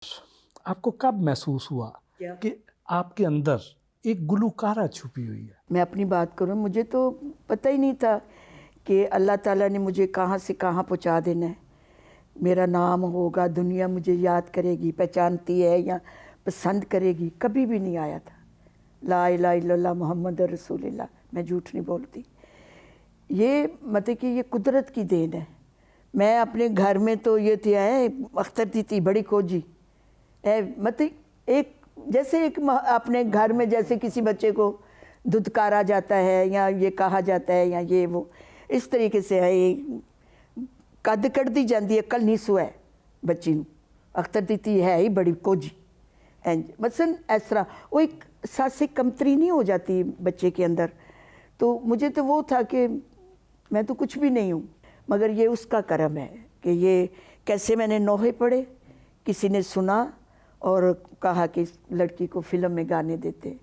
आपको कब महसूस हुआ क्या? कि आपके अंदर एक गुलूकारा छुपी हुई है? मैं अपनी बात करूं, मुझे तो पता ही नहीं था कि अल्लाह ताला ने मुझे कहाँ से कहाँ पहुंचा देना है। मेरा नाम होगा, दुनिया मुझे याद करेगी, पहचानती है या पसंद करेगी, कभी भी नहीं आया था। ला इलाहा इल्लल्लाह मुहम्मद रसूलुल्लाह, मैं झूठ नहीं बोलती। ये मतलब कि ये कुदरत की देन है। मैं अपने घर में तो ये थी अख्तर थी बड़ी खोजी मतलब एक जैसे एक अपने घर में जैसे किसी बच्चे को धुतकारा जाता है या ये कहा जाता है या ये वो, इस तरीके से है। ये कद कढ़ती जाती है, कल नहीं सुआ है बच्ची नूं। अख्तर दीती है ही बड़ी कोजी एंज मसलन इस तरह वो एक सासे कमतरी नहीं हो जाती बच्चे के अंदर। तो मुझे तो वो था कि मैं तो कुछ भी नहीं हूँ, मगर ये उसका करम है कि ये कैसे मैंने नोहे पढ़े, किसी ने सुना और कहा कि इस लड़की को फ़िल्म में गाने देते।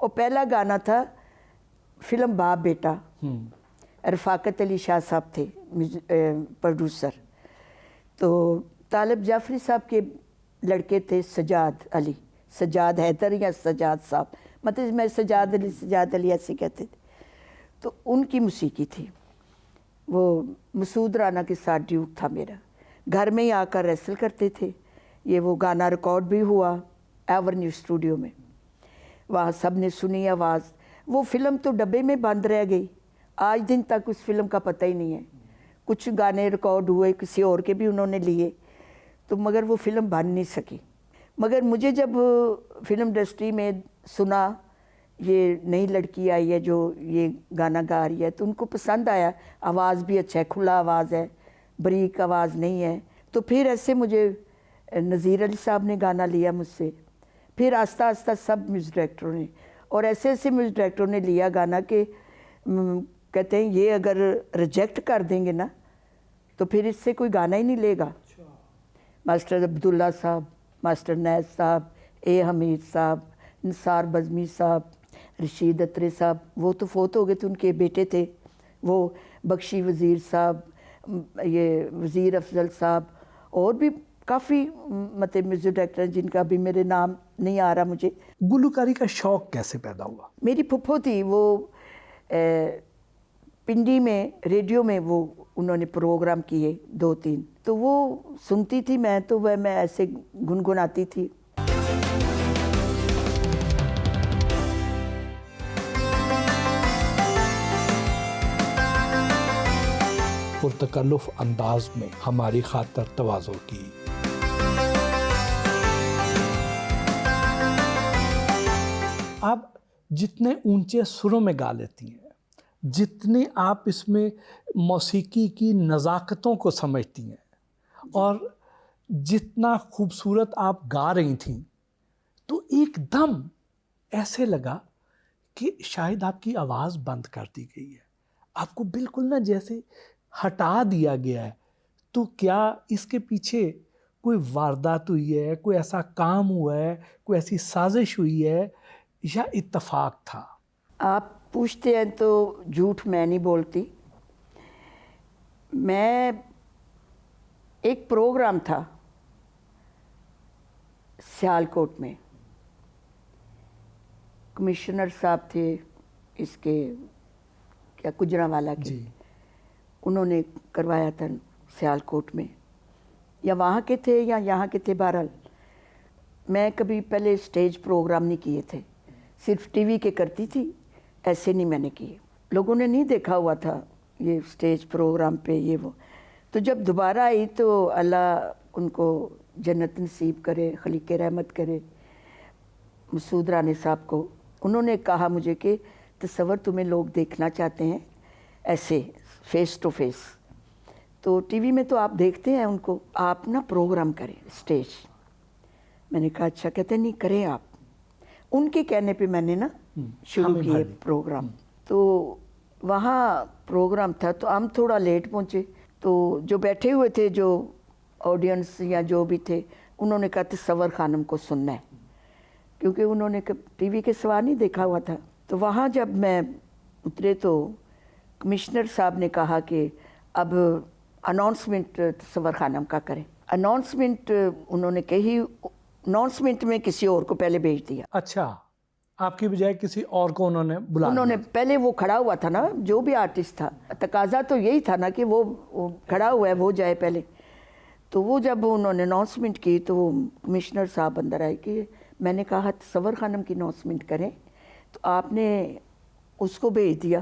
और पहला गाना था फ़िल्म बाप बेटा, रफ़ाकत अली शाह साहब थे प्रोड्यूसर। तो तालिब जाफरी साहब के लड़के थे सजाद अली, सजाद हैदर या सजाद साहब, मतलब मैं सजाद अली ऐसे कहते थे। तो उनकी मौसीकी थी। वो मसूद राना के साथ ड्यूट था मेरा। घर में ही आकर रेसल करते थे। ये वो गाना रिकॉर्ड भी हुआ एवरन्यू स्टूडियो में। वहाँ सब ने सुनी आवाज़। वो फ़िल्म तो डब्बे में बंद रह गई, आज दिन तक उस फिल्म का पता ही नहीं है। कुछ गाने रिकॉर्ड हुए, किसी और के भी उन्होंने लिए, तो मगर वो फ़िल्म बन नहीं सकी। मगर मुझे जब फिल्म इंडस्ट्री में सुना ये नई लड़की आई है जो ये गाना गा रही है, तो उनको पसंद आया। आवाज़ भी अच्छा है, खुला आवाज़ है, बारीक आवाज़ नहीं है। तो फिर ऐसे मुझे नज़ीर अली साहब ने गाना लिया मुझसे, फिर आस्ता आस्ता सब म्यूज़िक डायरेक्टरों ने, और ऐसे ऐसे म्यूज़िक डायरेक्टरों ने लिया गाना कि कहते हैं ये अगर रिजेक्ट कर देंगे ना तो फिर इससे कोई गाना ही नहीं लेगा। मास्टर अब्दुल्ला साहब, मास्टर नैज साहब, ए हमीद साहब, निसार बज़मी साहब, रशीद अत्रे साहब, वो तो फोत हो गए थे, उनके बेटे थे वो, बख्शी वज़ीर साहब, ये वज़ीर अफजल साहब, और भी काफ़ी मतलब म्यूज़िक डायरेक्टर जिनका भी मेरे नाम नहीं आ रहा मुझे। गुलूकारी का शौक़ कैसे पैदा हुआ? मेरी फुफ्फो थी, वो पिंडी में रेडियो में वो उन्होंने प्रोग्राम किए 2-3, तो वो सुनती थी मैं, तो वह मैं ऐसे गुनगुनाती थी। पुरतकल्लुफ़ अंदाज में हमारी खातर तवाज़ो की। आप जितने ऊंचे सुरों में गा लेती हैं, जितने आप इसमें मौसीकी की नज़ाकतों को समझती हैं, और जितना खूबसूरत आप गा रही थीं, तो एकदम ऐसे लगा कि शायद आपकी आवाज़ बंद कर दी गई है, आपको बिल्कुल ना जैसे हटा दिया गया है। तो क्या इसके पीछे कोई वारदात हुई है, कोई ऐसा काम हुआ है, कोई ऐसी साजिश हुई है, या इत्तफाक था? आप पूछते हैं तो झूठ मैं नहीं बोलती। मैं एक प्रोग्राम था सियालकोट में, कमिश्नर साहब थे इसके क्या गुजरांवाला के जी। उन्होंने करवाया था सियालकोट में, या वहाँ के थे या यहाँ के थे, बहरहाल मैं कभी पहले स्टेज प्रोग्राम नहीं किए थे, सिर्फ टीवी के करती थी, ऐसे नहीं मैंने किए। लोगों ने नहीं देखा हुआ था ये स्टेज प्रोग्राम पे ये वो। तो जब दोबारा आई तो अल्लाह उनको जन्नत नसीब करे, खलीके रहमत करे, मसूद राना साहब को। उन्होंने कहा मुझे कि तसव्वुर तुम्हें लोग देखना चाहते हैं ऐसे फेस टू फेस, तो टीवी में तो आप देखते हैं उनको, आप ना प्रोग्राम करें स्टेज। मैंने कहा अच्छा। कहते नहीं करें आप। उनके कहने पे मैंने ना शुरू किए प्रोग्राम। तो वहाँ प्रोग्राम था, तो हम थोड़ा लेट पहुँचे, तो जो बैठे हुए थे जो ऑडियंस या जो भी थे, उन्होंने कहा तसव्वुर खानम को सुनना है, क्योंकि उन्होंने टीवी के सवा नहीं देखा हुआ था। तो वहाँ जब मैं उतरे तो कमिश्नर साहब ने कहा कि अब अनाउंसमेंट तसव्वुर खानम का करें। अनाउंसमेंट उन्होंने कही, अनाउंसमेंट में किसी और को पहले भेज दिया। अच्छा, आपकी बजाय किसी और को उन्होंने बुला उन्होंने पहले, वो खड़ा हुआ था ना, जो भी आर्टिस्ट था, तकाजा तो यही था ना कि वो खड़ा हुआ है, वो जाए पहले। तो वो जब उन्होंने अनाउंसमेंट की तो कमिश्नर साहब अंदर आए कि मैंने कहा तसव्वुर खानम की अनाउंसमेंट करें, तो आपने उसको भेज दिया।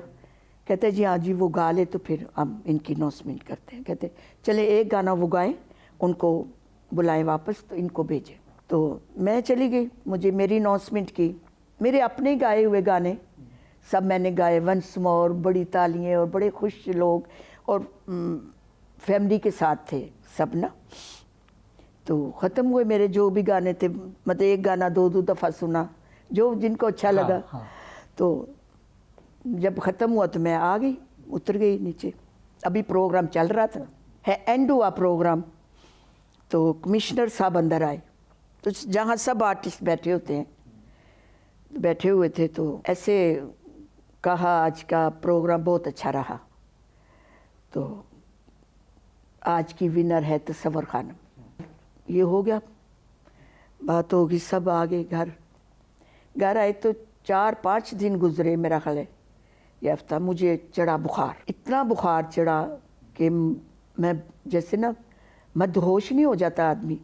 कहते जी हाँ जी, वो गा ले तो फिर हम इनकी अनाउंसमेंट करते हैं। कहते चले एक गाना वो गाएं, उनको बुलाएं वापस, तो इनको भेजें। तो मैं चली गई, मुझे मेरी अनाउंसमेंट की, मेरे अपने गाए हुए गाने सब मैंने गाए, वंस मोर, बड़ी तालियाँ, और बड़े खुश लोग, और फैमिली के साथ थे सब ना। तो ख़त्म हुए मेरे जो भी गाने थे, मतलब एक गाना दो दफ़ा सुना, जो जिनको अच्छा लगा। हाँ। तो जब ख़त्म हुआ तो मैं आ गई, उतर गई नीचे। अभी प्रोग्राम चल रहा था, है एंड हुआ प्रोग्राम, तो कमिश्नर साहब अंदर आए, तो जहाँ सब आर्टिस्ट बैठे होते हैं, बैठे हुए थे, तो ऐसे कहा आज का प्रोग्राम बहुत अच्छा रहा, तो आज की विनर है तसव्वुर खानम। ये हो गया, बात होगी, सब आ गए घर आए। तो 4-5 दिन गुजरे मेरा ख्याल है, ये हफ्ता, मुझे चढ़ा बुखार, इतना बुखार चढ़ा कि मैं जैसे ना मदहोश नहीं हो जाता आदमी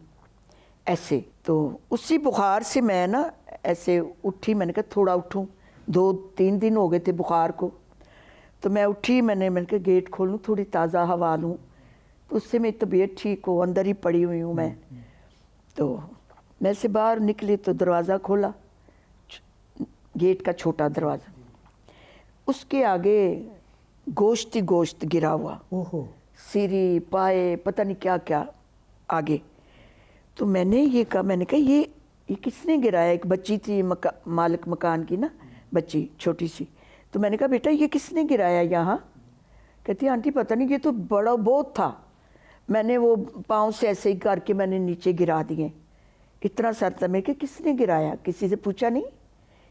ऐसे। तो उसी बुखार से मैं ना ऐसे उठी, मैंने कहा थोड़ा उठूं, 2-3 दिन हो गए थे बुखार को। तो मैं उठी, मैंने कहा गेट खोल लूँ, थोड़ी ताज़ा हवा लूँ, तो उससे मेरी तबीयत ठीक हो, अंदर ही पड़ी हुई हूँ मैं। तो मैं से बाहर निकली तो दरवाज़ा खोला, गेट का छोटा दरवाज़ा, उसके आगे गोश्त ही गोश्त गिरा हुआ, ओहो, सीरी पाए पता नहीं क्या क्या आगे। तो मैंने ये कहा, मैंने कहा ये किसने गिराया? एक बच्ची थी, मालिक मकान की ना बच्ची, छोटी सी। तो मैंने कहा बेटा ये किसने गिराया यहाँ? कहती आंटी पता नहीं, ये तो बड़ा बहुत था, मैंने वो पाँव से ऐसे ही करके मैंने नीचे गिरा दिए, इतना सर था। मैं कि किसने गिराया? किसी से पूछा नहीं?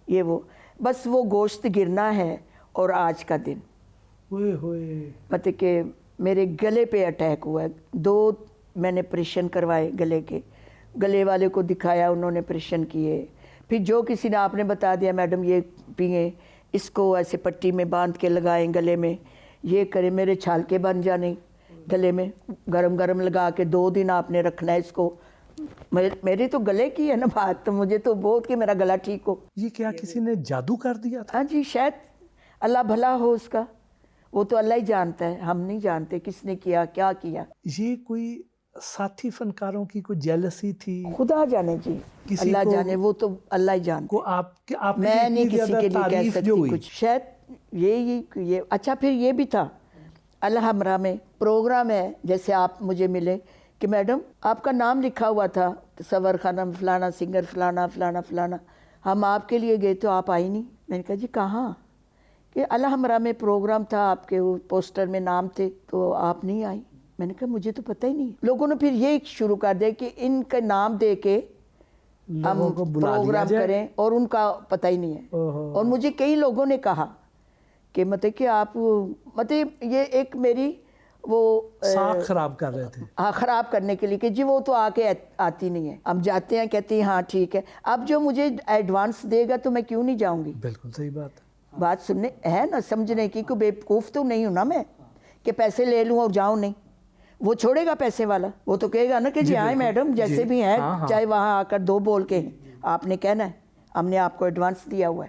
ये वो बस वो गोश्त गिरना है और आज का दिन। मतलब कि मेरे गले पे अटैक हुआ है। 2 मैंने ऑपरेशन करवाए गले के, गले वाले को दिखाया, उन्होंने ऑपरेशन किए। फिर जो किसी ने आपने बता दिया मैडम ये पिए, इसको ऐसे पट्टी में बांध के लगाएं गले में, ये करें, मेरे छालके बन जाने गले में, गरम गरम लगा के 2 दिन आपने रखना है इसको। मेरे तो गले की है ना बात, तो मुझे तो बहुत कि मेरा गला ठीक हो। ये क्या किसी ने जादू कर दिया था? हाँ जी, शायद अल्लाह भला हो उसका, वो तो अल्लाह ही जानता है, हम नहीं जानते किसने किया क्या किया। ये कोई साथी फनकारों की कोई जेलसी थी? खुदा जाने जी, किसी अल्लाह को- जाने, वो तो अल्लाह ही जानता को है। आपके मैं नहीं इतनी किसी के ज्यादा लिए कह तारीफ जो सकती हुई। कुछ, शायद ये अच्छा। फिर ये भी था, अल्लाह हमरा में प्रोग्राम है, जैसे आप मुझे मिले कि मैडम आपका नाम लिखा हुआ था तसव्वुर खानम फलाना सिंगर फलाना फलाना फलाना, हम आपके लिए गए तो आप आई नहीं। मैंने कहा जी कहाँ? कि अल्लाह हमरा में प्रोग्राम था, आपके वो पोस्टर में नाम थे, तो आप नहीं आई। मैंने कहा मुझे तो पता ही नहीं। लोगों ने फिर ये शुरू कर दिया कि इनका नाम दे के हम लोगों को बुला लिया प्रोग्राम जाए। करें, और उनका पता ही नहीं है। ओहो। और मुझे कई लोगों ने कहा कि मतलब कि आप, मतलब ये एक मेरी वो साख खराब कर रहे थे। हाँ, ख़राब करने के लिए कि जी वो तो आके आती नहीं है, हम जाते हैं, कहती हैं हाँ ठीक है। अब जो मुझे एडवांस देगा तो मैं क्यों नहीं जाऊंगी? बिल्कुल सही बात है। बात सुनने है ना, समझने की, कोई बेवकूफ़ तो नहीं हूँ ना मैं कि पैसे ले लूँ और जाऊँ नहीं। वो छोड़ेगा पैसे वाला, वो तो कहेगा ना कि जी आए मैडम जैसे भी हैं, हाँ, हाँ। चाहे वहाँ आकर 2 बोल के आपने कहना है हमने आपको एडवांस दिया हुआ है।